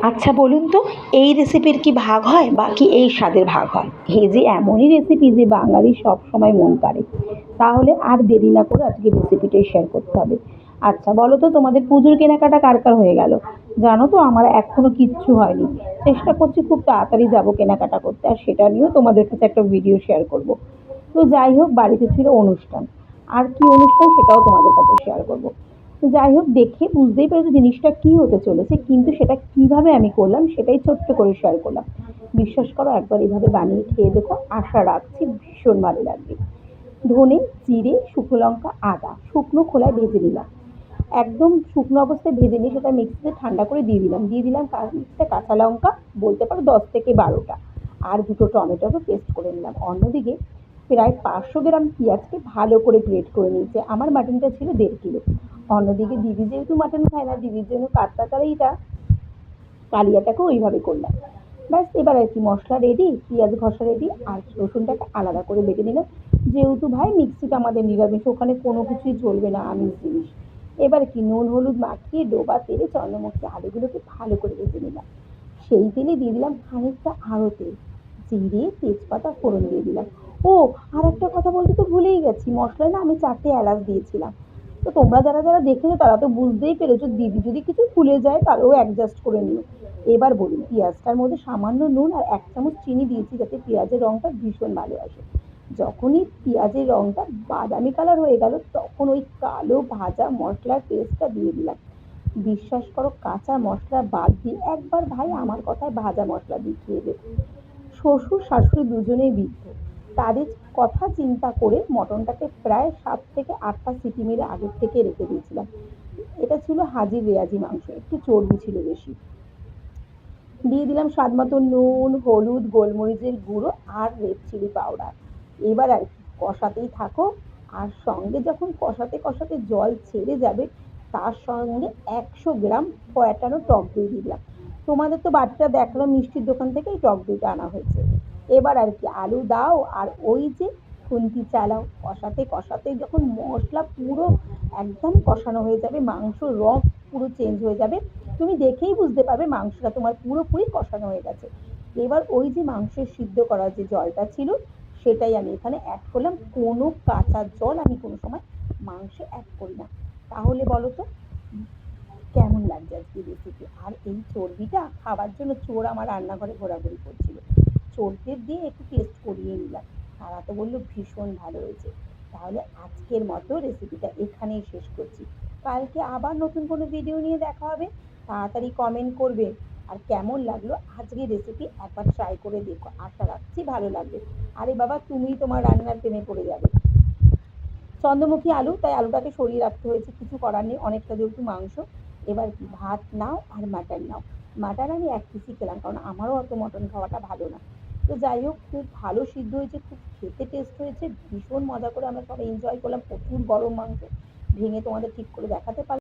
আচ্ছা বলুন তো, এই রেসিপির কি ভাগ হয় বা কি এই স্বাদের ভাগ হয়? এই যে এমনই রেসিপি যে বাঙালির সবসময় মন কাড়ে। তাহলে আর দেরি না করে আজকে রেসিপিটাই শেয়ার করতে হবে। আচ্ছা বলো তো, তোমাদের পুজোর কেনাকাটা কার কার হয়ে গেল? জানো তো আমার এখনো কিচ্ছু হয়নি। চেষ্টা করছি খুব তাড়াতাড়ি যাবো কেনাকাটা করতে, আর সেটা নিয়েও তোমাদের কাছে একটা ভিডিও শেয়ার করব। তো যাই হোক, বাড়িতে ছিল অনুষ্ঠান। আর কি অনুষ্ঠান সেটাও তোমাদের কাছে শেয়ার করব। তো যাই হোক, দেখে বুঝতেই পেরেছো জিনিসটা কি হতে চলেছে, কিন্তু সেটা কিভাবে আমি করলাম সেটাই ছোট্ট করে শেয়ার করলাম। বিশ্বাস করো, একবার এভাবে বানিয়ে খেয়ে দেখো, আশা রাখছি ভীষণ ভালো লাগবে। ধনে, জিরে, শুকনো লঙ্কা, আদা শুকনো খোলায় ভেজে নিলাম। একদম শুকনো অবস্থায় ভেজে নিয়ে সেটা মিক্সিতে ঠান্ডা করে দিয়ে দিলাম একটা কাঁচা লঙ্কা, বলতে পারো 10 থেকে 12টা, আর দুটো টমেটোকে পেস্ট করে নিলাম। অন্যদিকে প্রায় 500 গ্রাম পেঁয়াজকে ভালো করে গ্রেট করে নিয়েছে। আমার মাটনটা ছিল 1.5 কিলো। অন্যদিকে দিদি যেহেতু মাটন খায় না, দিদির জন্য কাতলা কালাইটা কালিয়াটাকেও ওইভাবে করলাম। ব্যাস, এবার আর কি মশলা রেডি, পেঁয়াজ ঘষা রেডি, আর রসুনটাকে আলাদা করে বেটে নিলাম। যেহেতু ভাই মিক্সিটা আমাদের নিরামিষ, ওখানে কোনো কিছুই চলবে না আমিষ জিনিস। এবার কি নুন হলুদ মাখিয়ে ডোবা তেলে চন্দ্রমুখী আলুগুলোকে ভালো করে ভেজে নিলাম। সেই তেলে দিয়ে দিলাম খানিকটা আরও তেল, জিরে তেজপাতা ফোড়ন দিয়ে দিলাম। ও, আর একটা কথা বলতে তো ভুলেই গেছি, মশলায় না আমি 4টে এলাচ দিয়েছিলাম। তো তোমরা যারা যারা দেখেছো তারা তো বুঝতেই পেরেছো, দিদি যদি কিছু ভুলে যায় তাহলেও অ্যাডজাস্ট করে নিও। এবার বলি, পেঁয়াজটার মধ্যে সামান্য নুন আর 1 চামচ চিনি দিয়েছি যাতে পেঁয়াজের রঙটা ভীষণ ভালো আসে। যখনই পেঁয়াজের রঙটা বাদামি কালার হয়ে গেল, তখন ওই কালো ভাজা মশলার পেস্টটা দিয়ে দিলাম। বিশ্বাস করো, কাঁচা মশলা বাদ দিয়ে একবার ভাই আমার কথায় ভাজা মশলা দিয়ে খেয়ে দেখুন। শ্বশুর শাশুড়ি দুজনেই বৃদ্ধ, তাদের কথা চিন্তা করে মটনটাকে প্রায় 7 থেকে 8টা সিটি মেরে আগের থেকে রেখে দিয়েছিলাম। এটা ছিল হাজির রেয়াজি মাংস, একটু চর্বি ছিল বেশি। দিয়ে দিলাম স্বাদ মতো নুন, হলুদ, গোলমরিচের গুঁড়ো আর রেড চিলি পাউডার। এবার আর কি কষাতেই থাকো, আর সঙ্গে যখন কষাতে কষাতে জল ছেড়ে যাবে, তার সঙ্গে 100 গ্রাম ফোটানো টক দই দিয়ে দিলাম। তোমাদের তো বাটিটা দেখলাম মিষ্টির দোকান থেকেই টক দইটা আনা হয়েছে। এবার আর কি আলু দাও, আর ওই যে খুন্তি চালাও, কষাতে কষাতে যখন মশলা পুরো একদম কষানো হয়ে যাবে, মাংসর রং পুরো চেঞ্জ হয়ে যাবে, তুমি দেখেই বুঝতে পারবে মাংসটা তোমার পুরোপুরি কষানো হয়ে গেছে। এবার ওই যে মাংসের সিদ্ধ করার যে জলটা ছিল, সেটাই আমি এখানে অ্যাড করলাম। কোনো কাঁচা জল আমি কোনো সময় মাংসে অ্যাড করি না। তাহলে বলো তো কেমন লাগছে আজকে রেসিপি? আর এই চর্বিটা খাবার জন্য চোর আমার রান্নাঘরে ঘোরাঘুরি করছিল। চোরদের দিয়ে একটু টেস্ট করিয়ে নিলাম, তারা তো বললো ভীষণ ভালো হয়েছে। তাহলে আজকের মতো রেসিপিটা এখানেই শেষ করছি। কালকে আবার নতুন কোনো ভিডিও নিয়ে দেখা হবে। তাড়াতাড়ি কমেন্ট করবে, আর কেমন লাগলো আজকের রেসিপি একবার ট্রাই করে দেখো, আশা রাখছি ভালো লাগবে। আরে বাবা, তুমি তোমার রান্নার প্রেমে পড়ে যাবে। চন্দ্রমুখী আলু, তাই আলুটাকে সরিয়ে রাখতে হয়েছে, কিছু করার নেই, অনেকটা যেহেতু মাংস। এবার কি ভাত নাও আর মাটন নাও। মাটন আমি 1 পিসই খেলাম, কারণ আমারও অত মটন খাওয়াটা ভালো না। তো যাই হোক, খুব ভালো সিদ্ধ হয়েছে, খুব খেতে টেস্ট হয়েছে, ভীষণ মজা করে আমরা সবাই এনজয় করলাম। প্রচুর গরম মাংস, ভেঙে তোমাদের ঠিক করে দেখাতে পারলাম